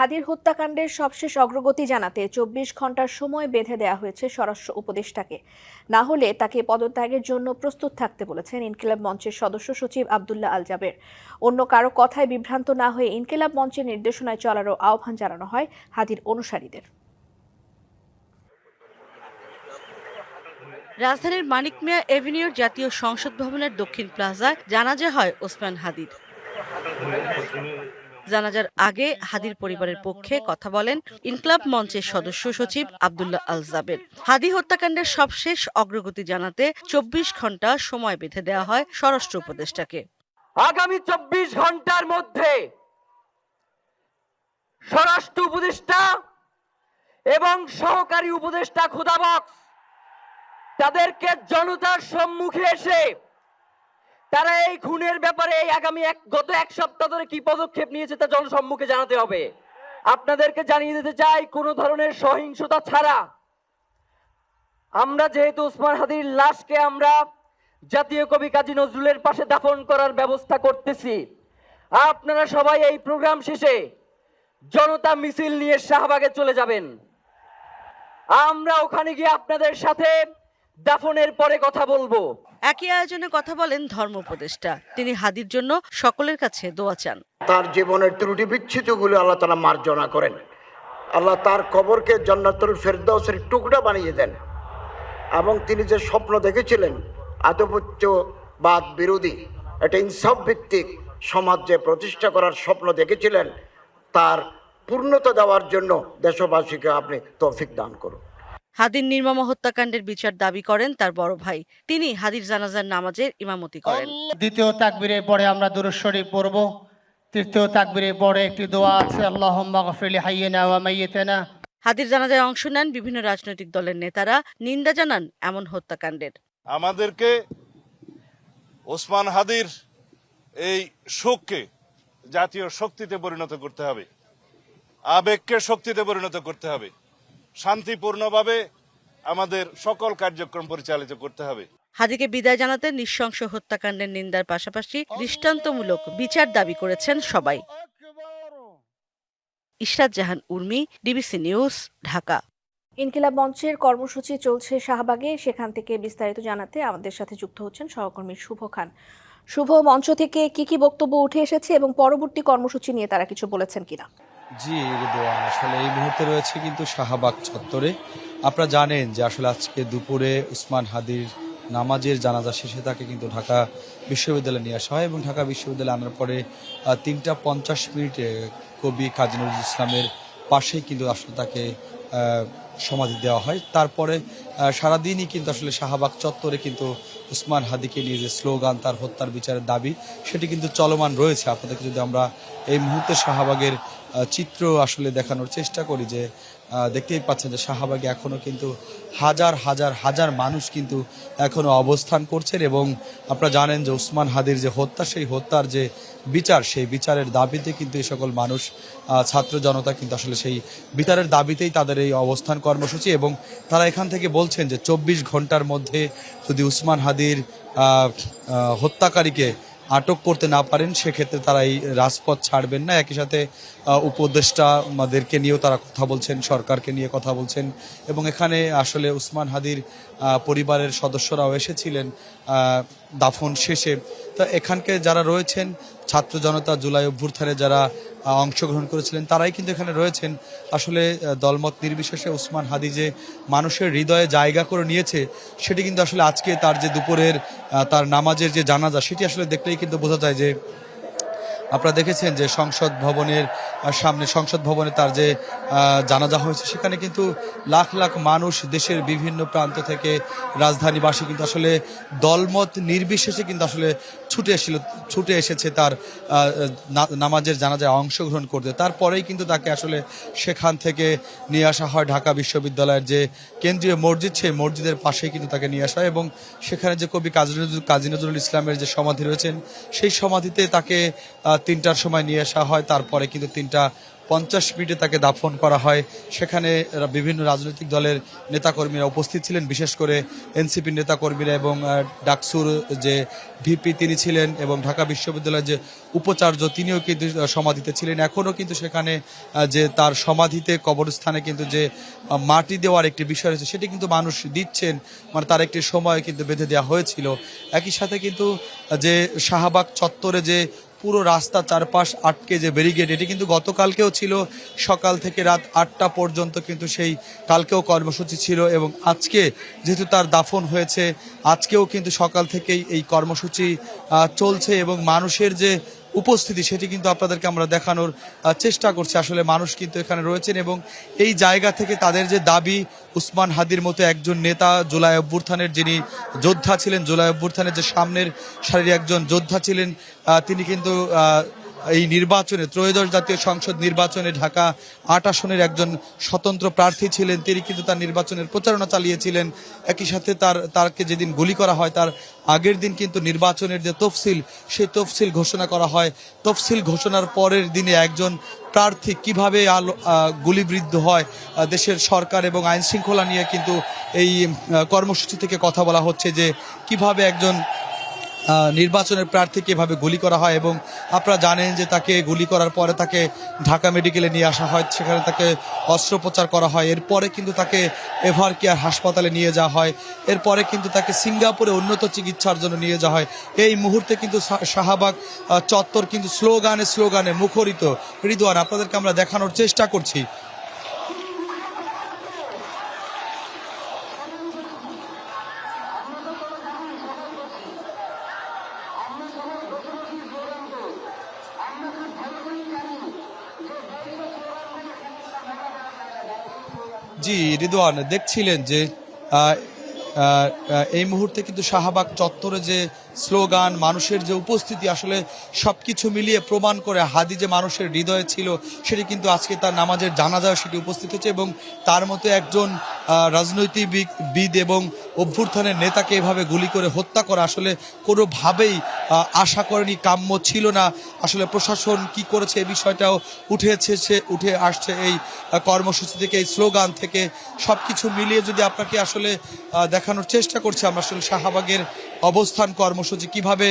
হাদির হত্যাকাণ্ডের সবশেষ অগ্রগতি জানাতে ২৪ ঘন্টার সময় বেঁধে দেওয়া হয়েছে স্বরাষ্ট্র উপদেষ্টাকে। না হলে তাকে পদত্যাগের জন্য প্রস্তুত থাকতে বলেছেন ইনকিলাব মঞ্চের সদস্য সচিব আব্দুল্লাহ আল জাবের। অন্য কারো কথায় বিভ্রান্ত না হয়ে ইনকিলাব মঞ্চের নির্দেশনায় চলারও আহ্বান জানানো হয় হাদির অনুসারীদের। রাজধানীর মানিক মিয়া এভিনিউর জাতীয় সংসদ ভবনের দক্ষিণ প্লাজায় জানাজা হয় ওসমান হাদির। জানাজার আগে হাদির পরিবারের পক্ষে কথা বলেন ইনকিলাব মঞ্চের সদস্য সচিব আব্দুল্লাহ আল জাবের। হাদি হত্যাকাণ্ডের সবশেষ অগ্রগতি জানাতে ২৪ ঘন্টা সময় বেঁধে দেওয়া হয় স্বরাষ্ট্র উপদেষ্টাকে। আগামী ২৪ ঘন্টার মধ্যে স্বরাষ্ট্র উপদেষ্টা এবং সহকারী উপদেষ্টা খুদাবক্স তাদেরকে জনতার সম্মুখে এসে তারা এই খুনের ব্যাপারে গত এক সপ্তাহ ধরে কি পদক্ষেপ নিয়েছে তা জনসম্মুখে জানাতে হবে। আপনাদেরকে জানিয়ে দিতে চাই, কোন ধরনের সহিংসতা ছাড়া আমরা যেহেতু ওসমান হাদির লাশকে আমরা জাতীয় কবি কাজী নজরুলের পাশে দাফন করার ব্যবস্থা করতেছি, আপনারা সবাই এই প্রোগ্রাম শেষে জনতা মিছিল নিয়ে শাহবাগে চলে যাবেন। আমরা ওখানে গিয়ে আপনাদের সাথে দাফনের পরে কথা বলবো। একই আয়োজনে কথা বলেন ধর্ম উপদেষ্টা। তিনি হাদির জন্য সকলের কাছে দোয়া চান। তার জীবনের ত্রুটি বিচ্ছুতগুলো আল্লাহ তাআলা মার্জনা করেন। আল্লাহ তার কবরকে জান্নাতুল ফেরদাউসের টুকরা বানিয়ে দেন। এবং তিনি যে স্বপ্ন দেখেছিলেন আধিপত্যবাদ বিরোধী একটা ইনসাফ ভিত্তিক সমাজ যে প্রতিষ্ঠা করার স্বপ্ন দেখেছিলেন, তার পূর্ণতা দেওয়ার জন্য দেশবাসীকে আপনি তৌফিক দান করুন। হাদির নির্মম হত্যাকাণ্ডের বিচার দাবি করেন তার বড় ভাই। তিনি হাদির জানাজার নামাজের ইমামতি করেন। দ্বিতীয় তাকবীরের পরে আমরা দুরূদ শরীফ পড়ব। তৃতীয় তাকবীরের পরে একটি দোয়া আছে, আল্লাহুম্মা গফির লিহাইয়িনা ওয়া মাইয়িতিনা। হাদির জানাজায় অংশ নেন বিভিন্ন রাজনৈতিক দলের নেতারা। নিন্দা জানান এমন হত্যাকাণ্ডের। আমাদেরকে ওসমান হাদির এই শোককে জাতীয় শক্তিতে পরিণত করতে হবে, আবেগকে শক্তিতে পরিণত করতে হবে, শান্তিপূর্ণভাবে আমাদের সকল কার্যক্রম পরিচালিত করতে হবে। হাদিকে বিদায় জানাতে নৃশংস হত্যাকাণ্ডের নিন্দার পাশাপাশি দৃষ্টান্তমূলক বিচার দাবি করেছেন সবাই। ইশরাত জাহান উর্মি, ডিবিসি নিউজ, ঢাকা। ইনকিলাব মঞ্চের কর্মসূচি চলছে শাহবাগে। সেখান থেকে বিস্তারিত জানাতে আমাদের সাথে যুক্ত হচ্ছেন সহকর্মী শুভ খান। শুভ, মঞ্চ থেকে কি বক্তব্য উঠে এসেছে এবং পরবর্তী কর্মসূচি নিয়ে তারা কিছু বলেছেন কিনা? জি দোয়া, আসলে এই মুহূর্তে রয়েছে কিন্তু শাহবাগ চত্বরে। আপনারা জানেন যে আসলে আজকে দুপুরে ওসমান হাদির নামাজের জানাজা শেষে তাকে কিন্তু ঢাকা বিশ্ববিদ্যালয়ে নিয়ে আসা হয় এবং ঢাকা বিশ্ববিদ্যালয়ে আনার পরে ৩টা ৫০ কবি কাজী নজরুল ইসলামের পাশেই কিন্তু আসলে তাকে সমাধি দেওয়া হয়। তারপরে সারাদিনই কিন্তু আসলে শাহবাগ চত্বরে কিন্তু ওসমান হাদিকে নিয়ে যে স্লোগান, তার হত্যার বিচারের দাবি, সেটি কিন্তু চলমান রয়েছে। আপনাদেরকে যদি আমরা এই মুহূর্তে শাহবাগের চিত্র আসলে দেখানোর চেষ্টা করি, যে দেখতেই পাচ্ছেন যে শাহবাগে এখনও কিন্তু হাজার হাজার হাজার মানুষ কিন্তু এখনও অবস্থান করছেন এবং আপনারা জানেন যে ওসমান হাদির যে হত্যা, সেই হত্যার যে বিচার, সেই বিচারের দাবিতে কিন্তু এই সকল মানুষ, ছাত্র জনতা কিন্তু আসলে সেই বিচারের দাবিতেই তাদের এই অবস্থান কর্মসূচি। এবং তারা এখান থেকে বলছেন যে ২৪ ঘন্টার মধ্যে যদি ওসমান হাদির হত্যাকারীকে আটক করতে না পারেন, সেক্ষেত্রে তারা এই রাজপথ ছাড়বেন না। একই সাথে উপদেষ্টাদেরকে নিয়েও তারা কথা বলছেন, সরকারকে নিয়ে কথা বলছেন এবং এখানে আসলে ওসমান হাদির পরিবারের সদস্যরাও এসেছিলেন দাফন শেষে। তো এখানকে যারা রয়েছেন, ছাত্র জনতা জুলাই অভ্যুত্থানে যারা অংশগ্রহণ করেছিলেন, তারাই কিন্তু এখানে রয়েছেন। আসলে দলমত নির্বিশেষে ওসমান হাদি যে মানুষের হৃদয়ে জায়গা করে নিয়েছে, সেটি কিন্তু আসলে আজকে তার যে দুপুরের তার নামাজের যে জানাজা, সেটি আসলে দেখলেই কিন্তু বোঝা যায়। যে আপনারা দেখেছেন যে সংসদ ভবনে তার যে জানাজা হয়েছে, সেখানে কিন্তু লাখ লাখ মানুষ দেশের বিভিন্ন প্রান্ত থেকে রাজধানীবাসী কিন্তু আসলে দলমত নির্বিশেষে কিন্তু আসলে ছুটে এসেছে তার নামাজের জানাজায় অংশগ্রহণ করতে। তারপরেই কিন্তু তাকে আসলে সেখান থেকে নিয়ে আসা হয় ঢাকা বিশ্ববিদ্যালয়ের যে কেন্দ্রীয় মসজিদ, সেই মসজিদের পাশেই কিন্তু তাকে নিয়ে আসা হয় এবং সেখানে যে কবি কাজী নজরুল ইসলামের যে সমাধি রয়েছেন, সেই সমাধিতে তাকে ৩টার সময় নিয়ে আসা হয়। তারপরে কিন্তু ৩টা 50 মিনিটে তাকে দাফন করা হয়। সেখানে বিভিন্ন রাজনৈতিক দলের নেতাকর্মীরা উপস্থিত ছিলেন, বিশেষ করে এনসিপির নেতাকর্মীরা এবং ডাকসুর যে ভিপি তিনি ছিলেন এবং ঢাকা বিশ্ববিদ্যালয়ের যে উপাচার্য তিনিও কিন্তু সমাধিতে ছিলেন। এখনও কিন্তু সেখানে যে তার সমাধিতে কবরস্থানে কিন্তু যে মাটি দেওয়ার একটি বিষয় রয়েছে সেটি কিন্তু মানুষ দিচ্ছেন, মানে তার একটি সময় কিন্তু বেঁধে দেওয়া হয়েছিল। একই সাথে কিন্তু যে শাহবাগ চত্বরে যে পুরো রাস্তা চারপাশ আটকে যে ব্যারিকেড, এটি কিন্তু গতকালকেও ছিল, সকাল থেকে রাত 8টা পর্যন্ত কিন্তু সেই কালকেও কর্মসূচি ছিল এবং আজকে যেহেতু তার দাফন হয়েছে আজকেও কিন্তু সকাল থেকেই এই কর্মসূচি চলছে এবং মানুষের যে উপস্থিতি সেটি কিন্তু আপনাদেরকে আমরা দেখানোর চেষ্টা করছি। আসলে মানুষ কিন্তু এখানে রয়েছেন এবং এই জায়গা থেকে তাদের যে দাবি, উসমান হাদির মতো একজন নেতা, জুলাই অভ্যুত্থানের যিনি যোদ্ধা ছিলেন, জুলাই অভ্যুত্থানের যে সামনের সারির একজন যোদ্ধা ছিলেন, তিনি কিন্তু এই নির্বাচনে ত্রয়োদশ জাতীয় সংসদ নির্বাচনে ঢাকা 8 আসনের একজন স্বতন্ত্র প্রার্থী ছিলেন। তিনি কিন্তু তার নির্বাচনের প্রচারণা চালিয়েছিলেন। একই সাথে তারকে যেদিন গুলি করা হয় তার আগের দিন কিন্তু নির্বাচনের যে তফসিল, সেই তফসিল ঘোষণা করা হয়। তফসিল ঘোষণার পরের দিনে একজন প্রার্থী কিভাবে গুলিবিদ্ধ হয়, দেশের সরকার এবং আইন শৃঙ্খলা নিয়ে কিন্তু এই কর্মসূচি থেকে কথা বলা হচ্ছে যে কিভাবে একজন নির্বাচনের প্রার্থীকে এভাবে গুলি করা হয় এবং আপনারা জানেন যে তাকে গুলি করার পরে তাকে ঢাকা মেডিকেলে নিয়ে আসা হয়, সেখানে তাকে অস্ত্রোপচার করা হয়। এরপরে কিন্তু তাকে এভার কেয়ার হাসপাতালে নিয়ে যাওয়া হয়, এরপরে কিন্তু তাকে সিঙ্গাপুরে উন্নত চিকিৎসার জন্য নিয়ে যাওয়া হয়। এই মুহূর্তে কিন্তু শাহবাগ চত্বর কিন্তু স্লোগানে মুখরিত। রিদওয়ান, আপনাদেরকে আমরা দেখানোর চেষ্টা করছি। জি রিদওয়ান, দেখছিলেন যে এই মুহূর্তে কিন্তু শাহবাগ চত্বরে যে স্লোগান, মানুষের যে উপস্থিতি, আসলে সবকিছু মিলিয়ে প্রমাণ করে হাদি যে মানুষের হৃদয়ে ছিল সেটি কিন্তু আজকে তার নামাজের জানাজায় সেটি উপস্থিত হচ্ছে এবং তার মতো একজন রাজনৈতিকবিদ এবং অভ্যুত্থানের নেতাকে এভাবে গুলি করে হত্যা করা আসলে কোনোভাবেই আশা করেনি, কাম্য ছিল না। আসলে প্রশাসন কি করেছে এই বিষয়টাও উঠে আসছে এই কর্মসূচি থেকে, এই স্লোগান থেকে। সব কিছু মিলিয়ে যদি আপনাকে আসলে দেখানোর চেষ্টা করছি আমরা আসলে শাহবাগের অবস্থান কর্মসূচি, কিভাবে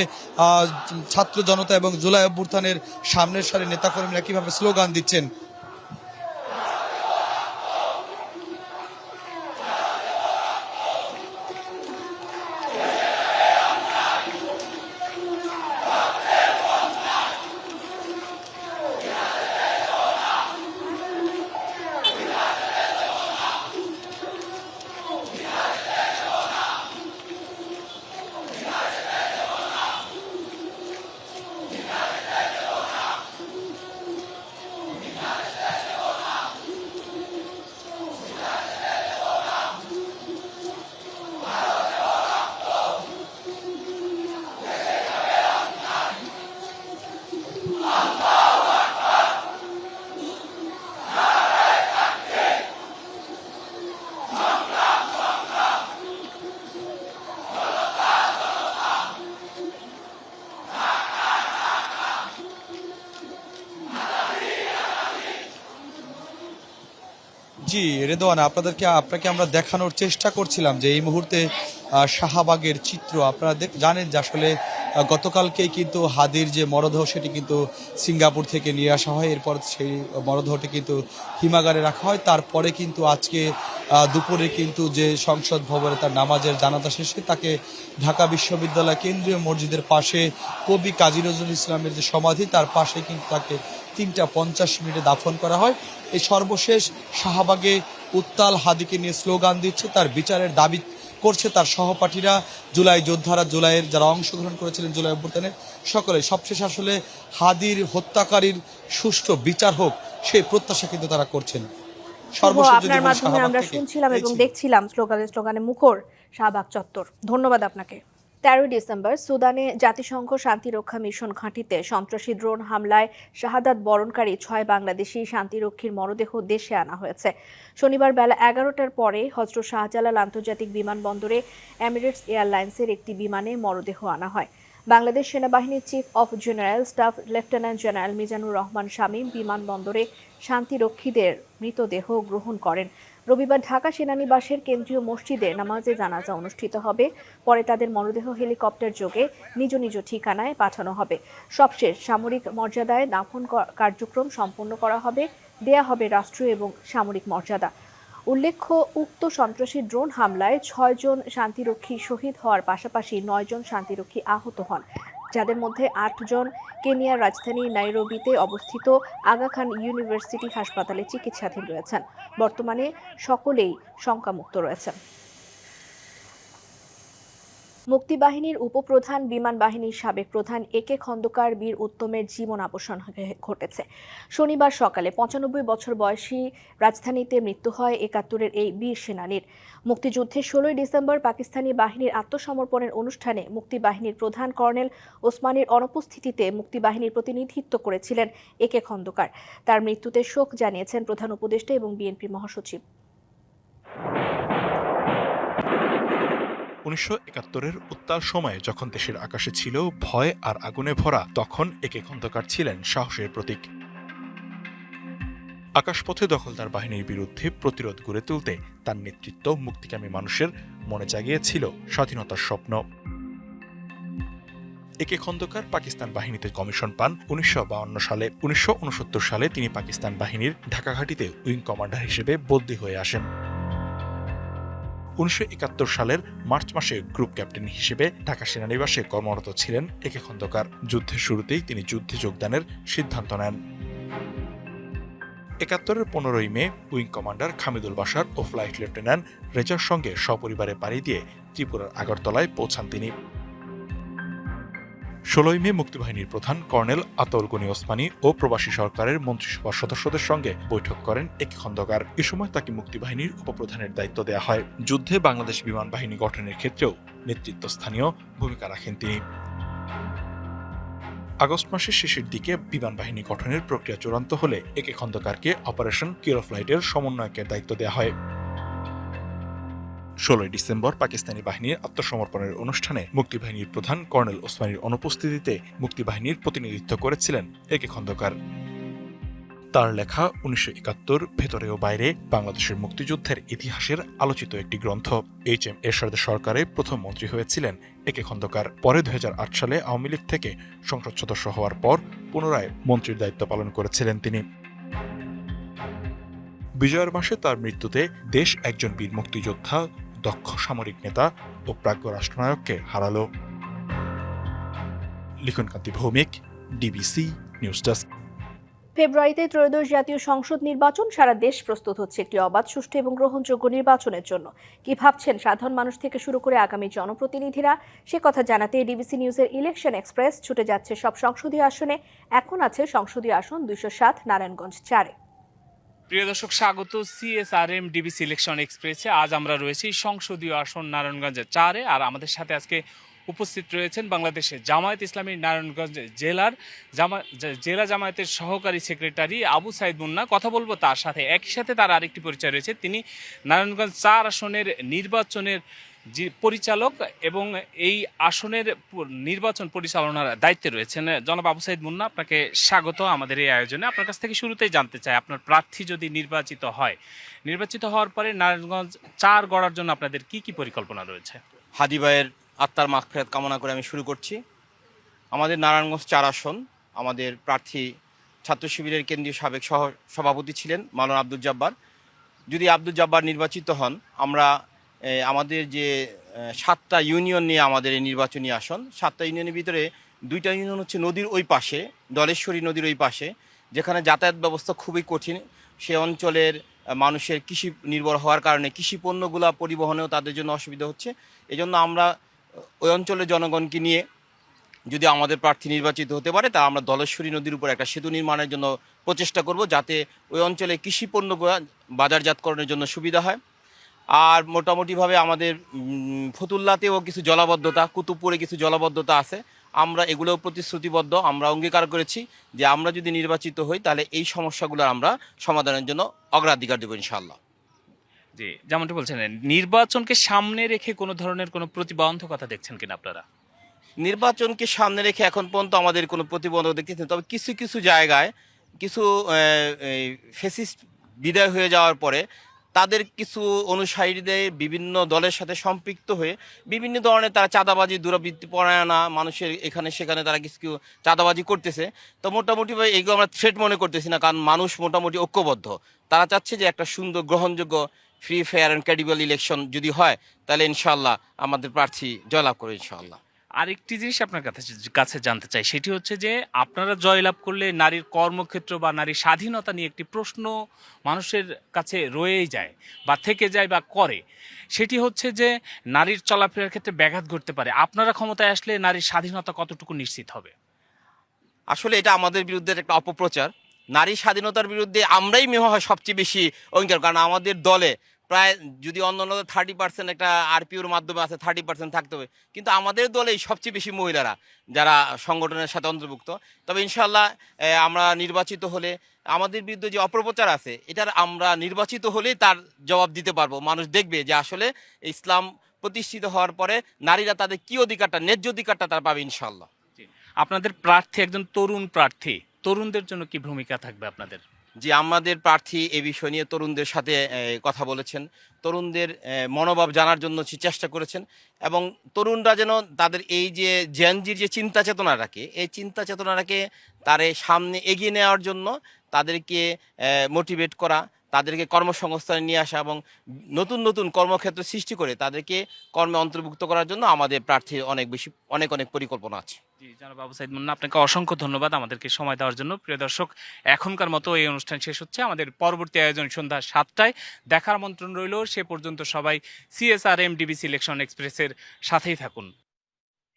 ছাত্র জনতা এবং জুলাই অভ্যুত্থানের সামনের সারির নেতাকর্মীরা কিভাবে স্লোগান দিচ্ছেন। জি রেদওয়ান, আপনাকে আমরা দেখানোর চেষ্টা করছিলাম যে এই মুহূর্তে শাহবাগের চিত্র। আপনারা জানেন যে আসলে গতকালকেই কিন্তু হাদির যে মরদেহ সেটি কিন্তু সিঙ্গাপুর থেকে নিয়ে আসা হয়, এরপর সেই মরদেহটি কিন্তু হিমাগারে রাখা হয়। তারপরে কিন্তু আজকে দুপুরে কিন্তু যে সংসদ ভবনে তার নামাজের জানাজা শেষে তাকে ঢাকা বিশ্ববিদ্যালয় কেন্দ্রীয় মসজিদের পাশে কবি কাজী নজরুল ইসলামের যে সমাধি তার পাশে কিন্তু তাকে 3:50 দাফন করা হয়। এই সর্বশেষ শাহবাগে উত্তাল হাদিকে নিয়ে স্লোগান দিচ্ছে, তার বিচারের দাবি করছে তার সহপাঠীরা, জুলাই যোদ্ধারা, জুলাইয়ের যারা অংশগ্রহণ করেছিলেন জুলাই অভ্যুত্থানের সকলে। সবশেষ আসলে হাদির হত্যাকারীর সুষ্ঠু বিচার হোক সেই প্রত্যাশা কিন্তু তারা করছেন। আপনার মাধ্যমে আমরা শুনছিলাম এবং দেখছিলাম স্লোগানে মুখর শাহবাগ চত্বর। ধন্যবাদ আপনাকে। 13 ডিসেম্বর সুদানে জাতিসংঘ শান্তিরক্ষা মিশন ঘাঁটিতে সন্ত্রাসী ড্রোন হামলায় শাহাদাত বরণকারী 6 বাংলাদেশি শান্তিরক্ষীর মরদেহ দেশে আনা হয়েছে। শনিবার বেলা 11টার পরে হযরত শাহজালাল আন্তর্জাতিক বিমানবন্দরে এমিরেটস এয়ারলাইন্সের একটি বিমানে মরদেহ আনা হয়। বাংলাদেশ সেনাবাহিনীর chief of general staff lieutenant general Mizanur Rahman Shamim বিমানবন্দরে শান্তিরক্ষীদের মৃতদেহ গ্রহণ করেন। রবিবার ঢাকা সেনানিবাসের কেন্দ্রীয় মসজিদে নামাজে জানাজা অনুষ্ঠিত হবে। পরে তাদের মরদেহ হেলিকপ্টার যোগে নিজ নিজ ঠিকানায় পাঠানো হবে। সবশেষ সামরিক মর্যাদায় দাফন কার্যক্রম সম্পন্ন করা হবে। দেয়া হবে রাষ্ট্রীয় এবং সামরিক মর্যাদা। উল্লেখ্য, উক্ত সন্ত্রাসী ড্রোন হামলায় ৬ জন শান্তিরক্ষী শহীদ হওয়ার পাশাপাশি ৯ জন শান্তিরক্ষী আহত হন, যাদের মধ্যে ৮ জন কেনিয়ার রাজধানী নাইরোবিতে অবস্থিত আগা খান ইউনিভার্সিটি হাসপাতালে চিকিৎসাধীন রয়েছেন। বর্তমানে সকলেই শঙ্কামুক্ত রয়েছেন। মুক্তিবাহিনীর উপপ্রধান বিমান বাহিনীর সাবেক প্রধান একে খন্দকার বীর উত্তমের জীবন অবসান ঘটেছে। শনিবার সকালে ৯৫ বছর বয়সী রাজধানীতে মৃত্যু হয় ৭১-এর এই বীর সেনানীর। মুক্তিযুদ্ধের ১৬ ডিসেম্বর পাকিস্তানি বাহিনীর আত্মসমর্পণের অনুষ্ঠানে মুক্তিবাহিনীর প্রধান কর্নেল ওসমানীর অনুপস্থিতিতে মুক্তিবাহিনীর প্রতিনিধিত্ব করেছিলেন একে খন্দকার। তার মৃত্যুতে শোক জানিয়েছেন প্রধান উপদেষ্টা এবং বিএনপি মহাসচিব। ১৯৭১-এর উত্তাল সময়ে যখন দেশের আকাশে ছিল ভয় আর আগুনে ভরা, তখন একে খন্দকার ছিলেন সাহসের প্রতীক। আকাশপথে দখলদার বাহিনীর বিরুদ্ধে প্রতিরোধ গড়ে তুলতে তার নেতৃত্ব মুক্তিকামী মানুষের মনে জাগিয়েছিল স্বাধীনতার স্বপ্ন। একে খন্দকার পাকিস্তান বাহিনীতে কমিশন পান ১৯৫২ সালে। ১৯৬৯ সালে তিনি পাকিস্তান বাহিনীর ঢাকা ঘাঁটিতে উইং কমান্ডার হিসেবে বদলি হয়ে আসেন। ১৯৭১ সালের মার্চ মাসে গ্রুপ ক্যাপ্টেন হিসেবে ঢাকা সেনানিবাসে কর্মরত ছিলেন একে খন্দকার। যুদ্ধের শুরুতেই তিনি যুদ্ধে যোগদানের সিদ্ধান্ত নেন। ৭১-এর ১৫ই মে উইং কমান্ডার খামিদুল বাশার ও ফ্লাইট লেফটেন্যান্ট রেজার সঙ্গে সপরিবারে পাড়ি দিয়ে ত্রিপুরার আগরতলায় পৌঁছান তিনি। ১৬ই মে মুক্তিবাহিনীর প্রধান কর্নেল আতাউল গনি ওসমানী ও প্রবাসী সরকারের মন্ত্রিসভার সদস্যদের সঙ্গে বৈঠক করেন একে খন্দকার। এ সময় তাকে মুক্তিবাহিনীর উপপ্রধানের দায়িত্ব দেওয়া হয়। যুদ্ধে বাংলাদেশ বিমান বাহিনী গঠনের ক্ষেত্রেও নেতৃত্বস্থানীয় ভূমিকা রাখেন তিনি। আগস্ট মাসের শেষের দিকে বিমান বাহিনী গঠনের প্রক্রিয়া চূড়ান্ত হলে একে খন্দকারকে অপারেশন কিউর ফ্লাইটের সমন্বয়কের দায়িত্ব দেওয়া হয়। ১৬ ডিসেম্বর পাকিস্তানি বাহিনীর আত্মসমর্পণের অনুষ্ঠানে মুক্তিবাহিনীর প্রধান কর্নেল ওসমানীর অনুপস্থিতিতে মুক্তিবাহিনীর প্রতিনিধিত্ব করেছিলেন একে খন্দকার। তার লেখা ১৯৭১ ভেতরে ও বাইরে বাংলাদেশের মুক্তিযুদ্ধের ইতিহাসের আলোচিত একটি গ্রন্থ। HM এরশাদ সরকারের প্রথম মন্ত্রী হয়েছিলেন একে খন্দকার। পরে ২০০৮ সালে আওয়ামী লীগ থেকে সংসদ সদস্য হওয়ার পর পুনরায় মন্ত্রীর দায়িত্ব পালন করেছিলেন তিনি। বিজয়ের মাসে তার মৃত্যুতে দেশ একজন বীর মুক্তিযোদ্ধা, দক্ষ সামরিক নেতা ও প্রাজ্ঞ রাষ্ট্রনায়ককে হারালো। লিখনকান্তি ভৌমিক, ডিবিসি নিউজ ডেস্ক। ফেব্রুয়ারিতে ত্রয়োদশ জাতীয় সংসদ নির্বাচন। সারা দেশ প্রস্তুত হচ্ছে একটি অবাধ, সুষ্ঠু এবং গ্রহণযোগ্য নির্বাচনের জন্য। কি ভাবছেন সাধারণ মানুষ থেকে শুরু করে আগামী জনপ্রতিনিধিরা, সে কথা জানাতে ডিবিসি নিউজের ইলেকশন এক্সপ্রেস ছুটে যাচ্ছে সব সংসদীয় আসনে। এখন আছে সংসদীয় আসন ২০৭ নারায়ণগঞ্জ ৪-এ। প্রিয় দর্শক, স্বাগত CSRM ডিবিসি ইলেকশন এক্সপ্রেসে। আজ আমরা রয়েছি সংসদীয় আসন নারায়ণগঞ্জের ৪-এ। আর আমাদের সাথে আজকে উপস্থিত রয়েছেন বাংলাদেশের জামায়াত ইসলামী নারায়ণগঞ্জ জেলা জামায়াতের সহকারী সেক্রেটারি আবু সাইদ মুন্না। কথা বলবো তার সাথে। একই সাথে তার আরেকটি পরিচয় রয়েছে, তিনি নারায়ণগঞ্জ ৪ আসনের নির্বাচনের যে পরিচালক এবং এই আসনের নির্বাচন পরিচালনার দায়িত্বে রয়েছেন জনাব আবু সাইদ মুন্না। আপনাকে স্বাগত আমাদের এই আয়োজনে। আপনার কাছ থেকে শুরুতেই জানতে চাই, আপনার প্রার্থী যদি নির্বাচিত হওয়ার পরে নারায়ণগঞ্জ ৪ গড়ার জন্য আপনাদের কি কি পরিকল্পনা রয়েছে? হাদি ভাইয়ের আত্মার মাগফিরাত কামনা করে আমি শুরু করছি। আমাদের নারায়ণগঞ্জ ৪ আসন, আমাদের প্রার্থী ছাত্র শিবিরের কেন্দ্রীয় সাবেক সভাপতি ছিলেন মাওলানা আব্দুল জব্বার। যদি আব্দুল জব্বার নির্বাচিত হন, আমরা আমাদের যে 7টা ইউনিয়ন নিয়ে আমাদের এই নির্বাচনী আসন, 7টা ইউনিয়নের ভিতরে 2টা ইউনিয়ন হচ্ছে নদীর ওই পাশে, দলেশ্বরী নদীর ওই পাশে, যেখানে যাতায়াত ব্যবস্থা খুবই কঠিন। সে অঞ্চলের মানুষের কৃষি নির্ভর হওয়ার কারণে কৃষি পণ্যগুলা পরিবহনেও তাদের জন্য অসুবিধা হচ্ছে। এজন্য আমরা ওই অঞ্চলের জনগণকে নিয়ে যদি আমাদের প্রার্থী নির্বাচিত হতে পারে, তা আমরা দলেশ্বরী নদীর উপর একটা সেতু নির্মাণের জন্য প্রচেষ্টা করব, যাতে ওই অঞ্চলে কৃষি পণ্যগুলো বাজারজাতকরণের জন্য সুবিধা হয়। আর মোটামুটিভাবে আমাদের ফতুল্লাতেও কিছু জলাবদ্ধতা, কুতুবপুরে কিছু জলাবদ্ধতা আছে, আমরা এগুলোও প্রতিশ্রুতিবদ্ধ। আমরা অঙ্গীকার করেছি যে আমরা যদি নির্বাচিত হই তাহলে এই সমস্যাগুলো আমরা সমাধানের জন্য অগ্রাধিকার দেব ইনশাআল্লাহ। জি, যেমনটি বলছেন, নির্বাচনকে সামনে রেখে কোনো ধরনের কোনো প্রতিবন্ধকতা দেখছেন কিনা আপনারা? নির্বাচনকে সামনে রেখে এখন পর্যন্ত আমাদের কোনো প্রতিবন্ধক দেখতেছি না। তবে কিছু কিছু জায়গায় কিছু ফেসিস্ট বিদায় হয়ে যাওয়ার পরে তাদের কিছু অনুসারীদের বিভিন্ন দলের সাথে সম্পৃক্ত হয়ে বিভিন্ন ধরনের তারা চাঁদাবাজি, দুরাবৃত্তি পরায়ণা, মানুষের এখানে সেখানে তারা কিছু চাঁদাবাজি করতেছে। তো মোটামুটি ভাই এগুলো আমরা থ্রেট মনে করতেছি না, কারণ মানুষ মোটামুটি ঐক্যবদ্ধ। তারা চাচ্ছে যে একটা সুন্দর গ্রহণযোগ্য free fair and credible election যদি হয়, তাহলে ইনশাল্লাহ আমাদের প্রার্থী জয়লাভ করে ইনশাল্লাহ। আরেকটি জিনিস আপনার কাছে জানতে চাই, সেটি হচ্ছে যে আপনারা জয়লাভ করলে নারীর কর্মক্ষেত্র বা নারীর স্বাধীনতা নিয়ে একটি প্রশ্ন মানুষের কাছে রয়েই যায় বা থেকে যায় বা করে, সেটি হচ্ছে যে নারীর চলাফেরার ক্ষেত্রে ব্যাঘাত ঘটতে পারে। আপনারা ক্ষমতায় আসলে নারীর স্বাধীনতা কতটুকু নিশ্চিত হবে? আসলে এটা আমাদের বিরুদ্ধে একটা অপপ্রচার। নারী স্বাধীনতার বিরুদ্ধে আমরাই মনে হয় সবচেয়ে বেশি অঙ্গীকার, কারণ আমাদের দলে প্রায় যদি অন্যান্য 30% একটা আরপিওর মাধ্যমে আছে, 30% থাকতে হবে, কিন্তু আমাদের দলেই সবচেয়ে বেশি মহিলারা যারা সংগঠনের সাথে অন্তর্ভুক্ত। তবে ইনশাল্লাহ আমরা নির্বাচিত হলে আমাদের বিরুদ্ধে যে অপপ্রচার আছে, এটার আমরা নির্বাচিত হলেই তার জবাব দিতে পারবো। মানুষ দেখবে যে আসলে ইসলাম প্রতিষ্ঠিত হওয়ার পরে নারীরা তাদের কি অধিকারটা, ন্যায্য অধিকারটা তারা পাবে ইনশাল্লাহ। আপনাদের প্রার্থী একজন তরুণ প্রার্থী, তরুণদের জন্য কি ভূমিকা থাকবে আপনাদের? যে আমাদের প্রার্থী এ বিষয় নিয়ে তরুণদের সাথে কথা বলেছেন, তরুণদের মনোভাব জানার জন্য চেষ্টা করেছেন, এবং তরুণরা যেন তাদের এই যে জেনজির যে চিন্তা চেতনাটাকে, এই চিন্তা চেতনাটাকে তারে সামনে এগিয়ে নেওয়ার জন্য তাদেরকে মোটিভেট করা, তাদেরকে কর্মসংস্থানে নিয়ে আসা এবং নতুন নতুন কর্মক্ষেত্র সৃষ্টি করে তাদেরকে কর্মে অন্তর্ভুক্ত করার জন্য আমাদের প্রার্থীর অনেক পরিকল্পনা আছে। জি জনাব আবু সাইদ মুন্না, আপনাকে অসংখ্য ধন্যবাদ আমাদেরকে সময় দেওয়ার জন্য। প্রিয় দর্শক, এখনকার মতো এই অনুষ্ঠান শেষ হচ্ছে। আমাদের পরবর্তী আয়োজন সন্ধ্যা 7টায়। দেখার আমন্ত্রণ রইল। সে পর্যন্ত সবাই CSRM ডিবিসি ইলেকশন এক্সপ্রেসের সাথেই থাকুন।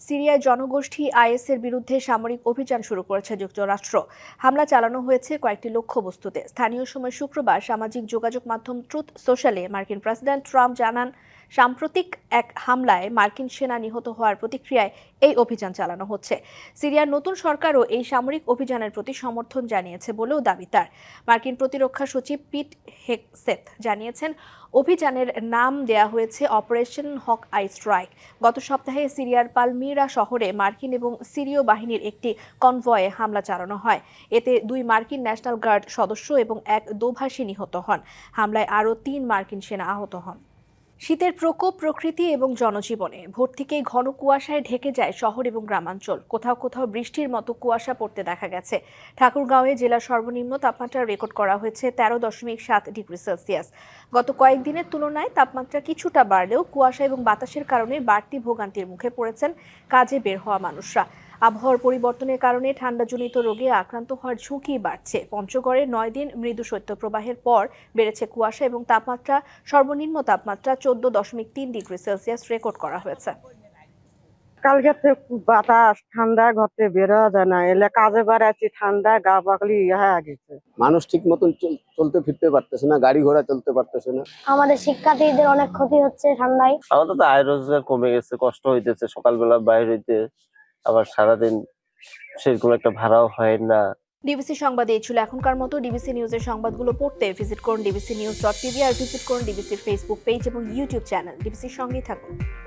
সিরিয়ায় জনগোষ্ঠী আইএসের বিরুদ্ধে সামরিক অভিযান শুরু করেছে যুক্তরাষ্ট্র। হামলা চালানো হয়েছে কয়েকটি লক্ষ্যবস্তুতে। স্থানীয় সময় শুক্রবার সামাজিক যোগাযোগ মাধ্যম ট্রুথ সোশ্যালে মার্কিন প্রেসিডেন্ট ট্রাম্প জানান, সাম্প্রতিক এক হামলায় মার্কিন সেনা নিহত হওয়ার প্রতিক্রিয়ায় এই অভিযান চালানো হচ্ছে। সিরিয়ার নতুন সরকারও এই সামরিক অভিযানের প্রতি সমর্থন জানিয়েছে বলেও দাবি তার। মার্কিন প্রতিরক্ষা সচিব পিট হেগসেথ জানিয়েছেন, অভিযানের নাম দেয়া হয়েছে অপারেশন হক আই স্ট্রাইক। গত সপ্তাহে সিরিয়ার পালমিরা শহরে মার্কিন এবং সিরীয় বাহিনীর একটি কনভয়ে হামলা চালানো হয়। এতে 2 মার্কিন ন্যাশনাল গার্ড সদস্য এবং এক দোভাষী নিহত হন। হামলায় আরও 3 মার্কিন সেনা আহত হন। শীতের প্রকোপ প্রকৃতি এবং জনজীবনে। ভোর থেকেই ঘন কুয়াশায় ঢেকে যায় শহর এবং গ্রামাঞ্চল। কোথাও কোথাও বৃষ্টির মতো কুয়াশা পড়তে দেখা গেছে। ঠাকুরগাঁওয়ে জেলার সর্বনিম্ন তাপমাত্রা রেকর্ড করা হয়েছে 13.7 ডিগ্রি সেলসিয়াস। গত কয়েকদিনের তুলনায় তাপমাত্রা কিছুটা বাড়লেও কুয়াশা এবং বাতাসের কারণে বাড়তি ভোগান্তির মুখে পড়েছেন কাজে বের হওয়া মানুষরা। আবহাওয়ার পরিবর্তনের কারণে ঠান্ডাজনিত রোগে আক্রান্ত হওয়ার ঝুঁকি বাড়ছে। পঞ্চগড়ে 9 দিন মৃদু শৈত্যপ্রবাহের পর বেড়েছে কুয়াশা এবং তাপমাত্রা, সর্বনিম্ন তাপমাত্রা 14.3 ডিগ্রি সেলসিয়াস রেকর্ড করা হয়েছে। কালকে বাতাস ঠান্ডা, ঘরতে বের হওয়া যায় না। এলে কাজে বেড়াচ্ছি, ঠান্ডা গা পাকলি হয়ে গেছে। মানুষ ঠিক মতন চলতে ফিরতে পারতেছে না, গাড়ি ঘোড়া চলতে পারতেছে না। আমাদের শিক্ষার্থীদের অনেক ক্ষতি হচ্ছে ঠান্ডায়। আমাদের তো আয় রোজগার কমে গেছে, কষ্ট হইতেছে সকালবেলা বাইরে হইতে, আবার সারাদিন সেরকম একটা ভাড়াও হয় না। ডিবিসি সংবাদে এই ছিল এখনকার মতো। ডিবিসি নিউজের সংবাদগুলো পড়তে ভিজিট করুন dbcnews.tv আর ভিজিট করুন ডিবিসির ফেসবুক পেজ এবং ইউটিউব চ্যানেল। ডিবিসির সঙ্গেই থাকুন।